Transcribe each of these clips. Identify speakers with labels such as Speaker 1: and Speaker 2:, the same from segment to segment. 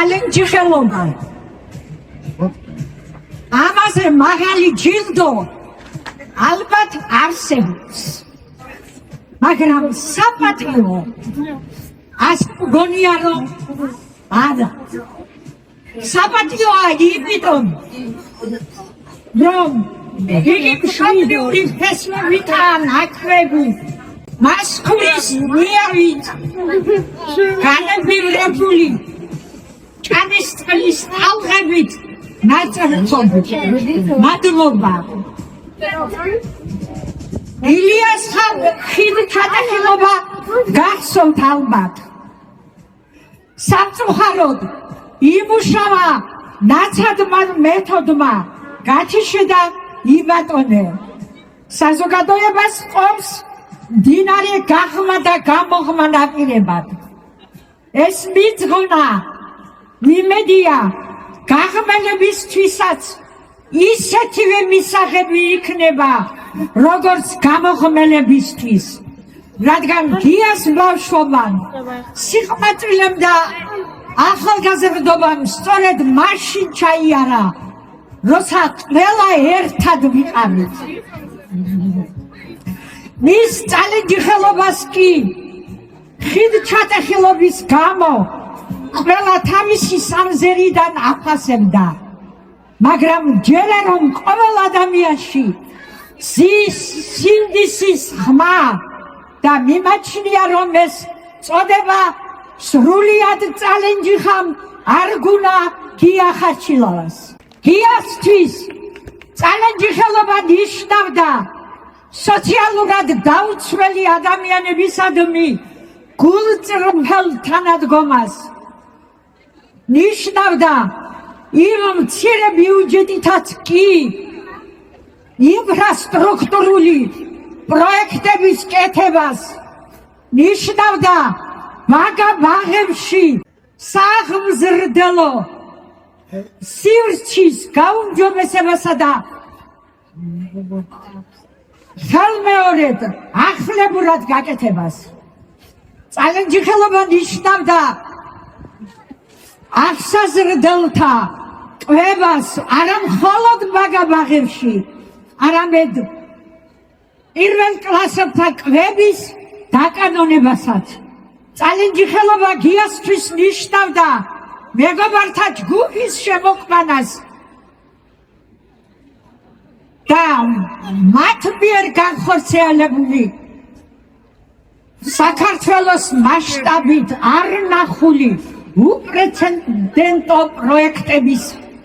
Speaker 1: წალენჯი ხელობა. ამაზე მაღალი ჯილდო ალბათ არსებობს. მაგრამ საპატიო ასე გონია რომ არა. საპატიოა იმიტომ რომ იგი მშობლიური ფესვებიდან აქვები მასკურის ნიავით განებირებული ჭანის წყლის ალღებით ნაწერწობით. მადლობა. ილიასთან ხიდქადახილობა გახსოვთ ალბათ. სამწუხაროდ იმუშავა ნაცადმა მეთოდმა გათიშდა იბატონე. საზოგადოებას ყავს მდინარე გაღმა და გამოღმა ნაპირებად. ეს მიძღვნა იმედია გაღმელებისთვისაც ისეთივე მისაღები იქნება როგორც გამოღმელებისთვის. რადგან გიას ბავშვობამ სიხმაწილემ და ახალგაზრდობამ სწორედ მაშინ ჩაიარა როცა ყველა ერთად ვიყავით. მის წალენჯი ხელობას კი ხიდჩატეხილობის გამო ყველა თავისი სამზერიდან აფასებდა. მაგრამ ჯერა რომ ყოველ ადამიანში სინდისის ხმა და მიმაჩნია რომ ეს წოდება სრულიად წალენჯი ხამ არ გუნა გია ხაჩილოვას. გიასთვის წალენჯი ხელობა ნიშნავდა სოციალურად დაუცველი ადამიანებისადმი გულწრფელ თანადგომას. ნიშნავდა იმ მცირე ბიუჯეტითაც კი ინფრასტრუქტურული პროექტების კეთებას. ნიშნავდა ბაღებში საღმზრდელო სივრცის გაუმჯობესებასა და ხელმეორედ ახლებურად გაკეთებას. წალენჯი ხელობა ნიშნავდა აღსაზრდელთა კვებას არა მხოლოდ ბაღებში, არამედ პირველ კლასელთა კვების დაკანონებასაც. წალენჯი ხელობა გიასთვის ნიშნავდა მეგობართა ჯგუფის შემოყვანას და მათ მიერ განხორციელებული საქართველოს მასშტაბით არ ნახული უპრეცედენტო პროექტების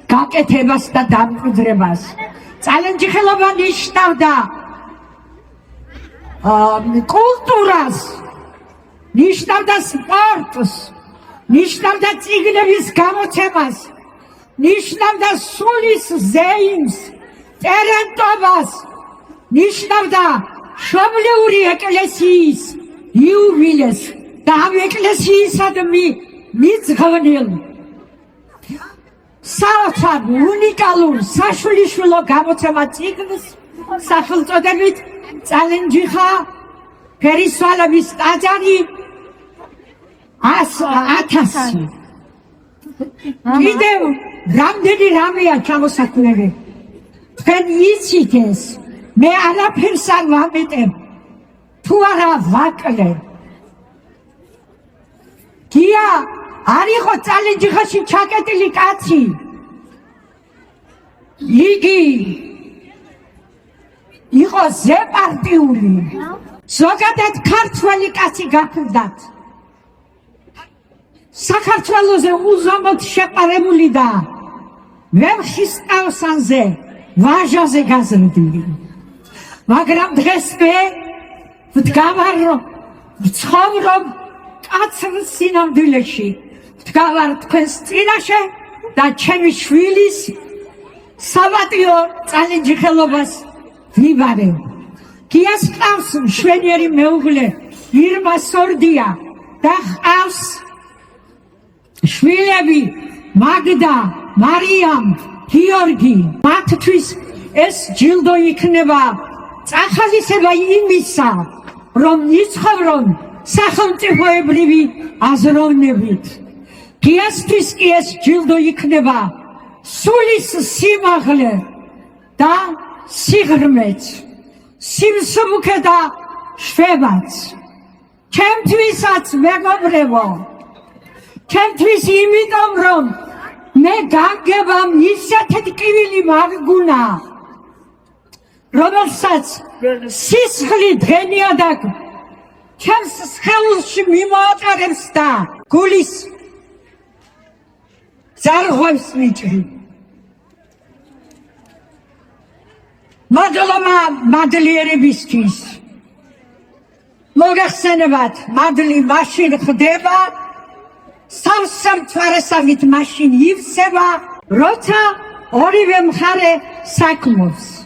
Speaker 1: გაკეთებას და დამკვიდრებას. წალენჯი ხელობა ნიშნავდა კულტურას, ნიშნავდა სპორტს, ნიშნავდა წიგნების გამოცემას, ნიშნავდა სულის ზეიმს, ტერენტობას, ნიშნავდა მშობლიური ეკლესიის იუბილეს და ამ ეკლესიისადმი მიძღვნილ საოცარ უნიკალურ საშვილიშვილო გამოცემა წიგნს სახელწოდებით წალენჯი ხა ფერისვალების ტაძარი 1000. კიდევ რამდენი რამეა ჩამოსაქმნელი. თქვენ იცით ეს, მე არაფერს არ ვამეტებ, თუ არა ვაკლებ. გია არ იყო წალენჯი ხაში ჩაკეტილი კაცი. იგი იყო ზეპარტიული. ზოგადად ქართველი კაცი გახლდათ. საქართველოზე უზომოდ შეყარებული და ვერხისტავსანზე ვაჟაზე გაზრდილი. მაგრამ დღეს მე ვდგავარ ვცხოვრობ კაცრ სინამდვილეში. ვდგავარ თქვენს წინაშე და ჩემი შვილის საპატიო წალენჯი ხელობას ვიბარებ. გიას ჰყავს მშვენიერი მეუღლე ირმა სორდია და ჰყავს შვილები მაგდა, მარიამ, გიორგი. მათთვის ეს ჯილდო იქნება წახალისება იმისა, რომ იცხოვრონ სახელმწიფოებრივი აზროვნებით. ღიასთვის კი ეს ჯილდო იქნება სულის სიმაღლე და სიღრმეც, სიმსუბუქე და შვებაც. ჩემთვისაც მეგობრებო, ჩემთვის იმიტომ რომ მე განგებამ ისეთი ტკივილი მაგგუნა, რომელსაც სისხლი დღენიადაგ ჩემს სხეულში მიმოაყარებს და გულის ზარღვევს მიჭრი. მადლობა მადლიერებისთვის. მოგახსენებათ, მადლი მაშინ ხდება, სავსე მთვარესავით მაშინ ივსება, როცა ორივე მხარე საქმობს.